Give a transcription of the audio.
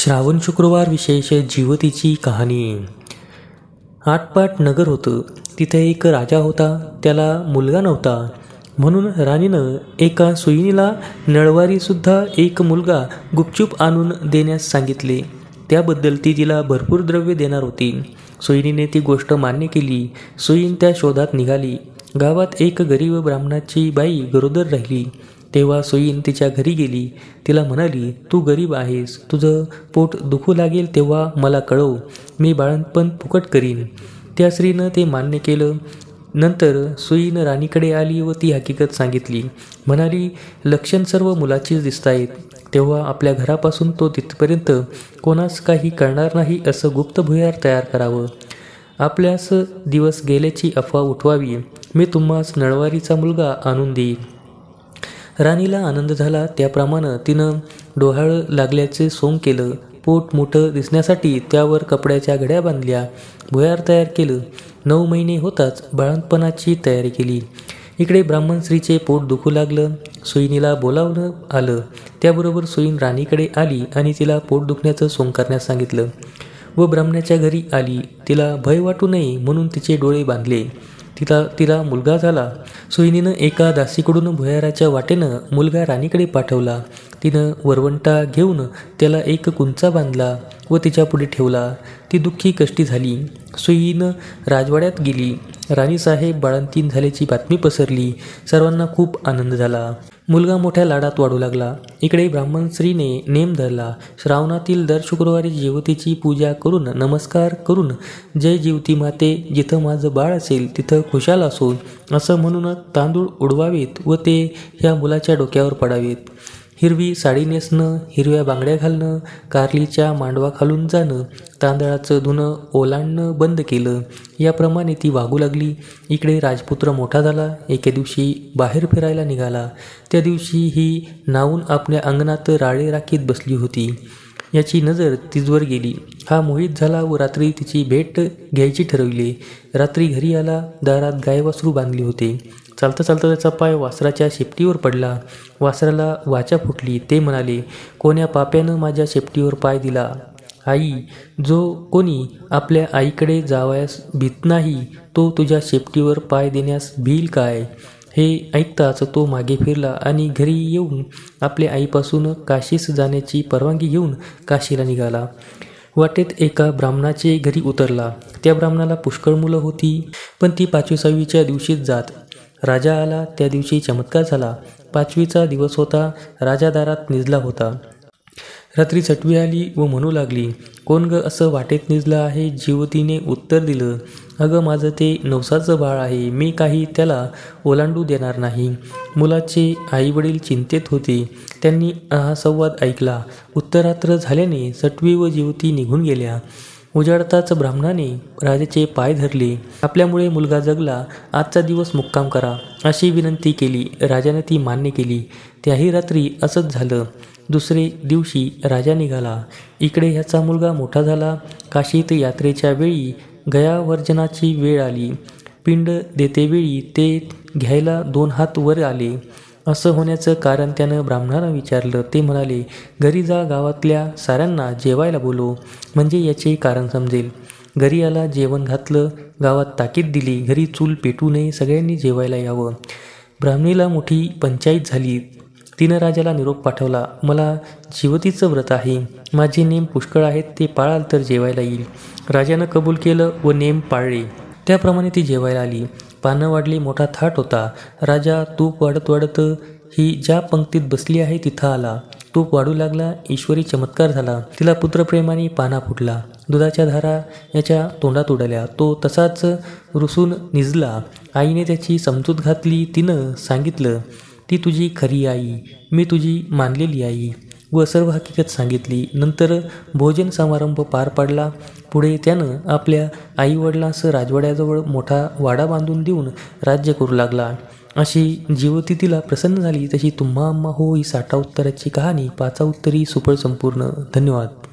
श्रावण शुक्रवार विशेष जीवतीची कहाणी। आटपाट नगर होतं। तिथे एक राजा होता, त्याला मुलगा नव्हता, म्हणून राणीनं एका सुईणीला नळवारीसुद्धा एक मुलगा गुपचूप आणून देण्यास सांगितले। त्याबद्दल ती तिला भरपूर द्रव्य देणार होती। सुईणीने ती गोष्ट मान्य केली। सुईण त्या शोधात निघाली। गावात एक गरीब ब्राह्मणाची बाई गरोदर राहिली। तेव्हा सुईण तिच्या घरी गेली। तिला म्हणाली, तू गरीब आहेस, तुझं पोट दुखू लागेल तेव्हा मला कळव, मी बाळंतपण फुकट करीन। त्या स्त्रीनं ते मान्य केलं। नंतर सुईण राणीकडे आली व ती हकीकत सांगितली। म्हणाली, लक्षण सर्व मुलाचीच दिसतायत। तेव्हा आपल्या घरापासून तो तिथपर्यंत कोणास काही कळणार नाही असं गुप्त भुयार तयार करावं। आपल्यास दिवस गेल्याची अफवा उठवावी। मी तुम्हास नळवारीचा मुलगा आणून देईन। राणीला आनंद झाला। त्याप्रमाणे तिनं डोहाळं लागल्याचे सोंग केलं। पोट मोठं दिसण्यासाठी त्यावर कपड्याच्या घड्या बांधल्या। भुयार तयार केलं। 9 महिने होताच बाळंतपणाची तयारी केली। इकडे ब्राह्मण स्त्रीचे पोट दुखू लागलं। सुईणीला बोलावणं आलं। त्याबरोबर सुईण राणीकडे आली आणि तिला पोट दुखण्याचं सोंग करण्यास सांगितलं व ब्राह्मणाच्या घरी आली। तिला भय वाटू नये म्हणून तिचे डोळे बांधले। तिला मुलगा झाला। सुईणीनं एका दासीकडून भुयाराच्या वाटेनं मुलगा राणीकडे पाठवला। तिनं वरवंटा घेऊन त्याला एक कुंचा बांधला व तिच्या पुढे ठेवला। ती दुःखी कष्टी झाली। सुईण राजवाड्यात गेली। राणीसाहेब बाळंतीण झाल्याची बातमी पसरली। सर्वांना खूप आनंद झाला। मुलगा मोठ्या लाडात वाढू लागला। इकडे ब्राह्मण स्त्रीने नेम धरला। श्रावणातील दर शुक्रवारी जीवतीची पूजा करून नमस्कार करून, जय जीवती माते, जिथं माझं बाळ असेल तिथं खुशाल असो असं म्हणून तांदूळ उडवावेत व ते ह्या मुलाच्या डोक्यावर पडावेत। हिरवी साडी नेसणं, हिरव्या बांगड्या घालणं, कारलीच्या मांडवाखालून जाणं, तांदळाचं धुणं ओलांडणं बंद केलं। याप्रमाणे ती वागू लागली। इकडे राजपुत्र मोठा झाला। एके दिवशी बाहेर फिरायला निघाला। त्या दिवशी ही नाहून आपल्या अंगणात राळे राखीत बसली होती। याची नजर तिजवर गेली। हा मोहित झाला व रात्री तिची भेट घ्यायची ठरविले। रात्री घरी आला। दारात गाय वासरू बांधली होते। चालता चालता त्याचा पाय वासराच्या शेपटीवर पडला। वासराला वाचा फुटली। ते म्हणाले, कोण्या पाप्यानं माझ्या शेपटीवर पाय दिला? आई, जो कोणी आपल्या आईकडे जावयास भीत नाही तो तुझ्या शेपटीवर पाय देण्यास भिईल काय? हे ऐकताच तो मागे फिरला आणि घरी येऊन आपल्या आईपासून काशीस जाण्याची परवानगी घेऊन काशीला निघाला। वाटेत एका ब्राह्मणाचे घरी उतरला। त्या ब्राह्मणाला पुष्कळ मुलं होती, पण ती 5वी-6वीच्या दिवशीच जात। राजा आला। त्या दिवशी चमत्कार झाला। 5वीचा दिवस होता। राजा दारात निजला होता। रात्री सटवी आली व म्हणू लागली, कोण ग असं वाटेत निजलं आहे? जीवतीने उत्तर दिलं, अगं माझं ते नवसाचं बाळ आहे, मी काही त्याला ओलांडू देणार नाही। मुलाचे आईवडील चिंतेत होते। त्यांनी हा संवाद ऐकला। उत्तरात्र झाल्याने सटवी व जीवती निघून गेल्या। उजाडताच ब्राह्मणाने राजाचे पाय धरले। आपल्यामुळे मुलगा जगला, आजचा दिवस मुक्काम करा अशी विनंती केली। राजाने ती मान्य केली। त्याही रात्री असंच झालं। दुसरे दिवशी राजा निघाला। इकडे ह्याचा मुलगा मोठा झाला। काशीत यात्रेच्या वेळी गयावर्जनाची वेळ आली। पिंड देतेवेळी ते घ्यायला 2 हात वर आले। असं होण्याचं कारण त्यानं ब्राह्मणाला विचारलं। ते म्हणाले, घरी जा, गावातल्या साऱ्यांना जेवायला बोलव, म्हणजे याचे कारण समजेल। घरी आला, जेवण घातलं, गावात ताकीद दिली, घरी चूल पेटू नये, सगळ्यांनी जेवायला यावं। ब्राह्मणीला मोठी पंचाईत झाली। तिनं राजाला निरोप पाठवला, मला जीवतीचं व्रत आहे, माझे नेम पुष्कळ आहेत, ते पाळाल तर जेवायला येईल। राजानं कबूल केलं व नेम पाळले। त्याप्रमाणे ती जेवायला आली। पानं वाढली, मोठा थाट होता। राजा तूप वाढत वाढत ही ज्या पंक्तीत बसली आहे तिथं आला। तूप वाढू लागला। ईश्वरी चमत्कार झाला। तिला पुत्रप्रेमाने पाना फुटला। दुधाच्या धारा याच्या तोंडात उडाल्या। तो तसाच रुसून निजला। आईने त्याची समजूत घातली। तिनं सांगितलं, ती तुझी खरी आई, मी तुझी मानलेली आई व सर्व हकीकत सांगितली। नंतर भोजन समारंभ पार पडला। पुढे त्यानं आपल्या आईवडिलांस राजवाड्याजवळ मोठा वाडा बांधून देऊन राज्य करू लागला। अशी जीवती तिला प्रसन्न झाली। तशी तुम्हा आम्हा हो ही 60 उत्तराची कहाणी 5 उत्तरी सुफळ संपूर्ण। धन्यवाद।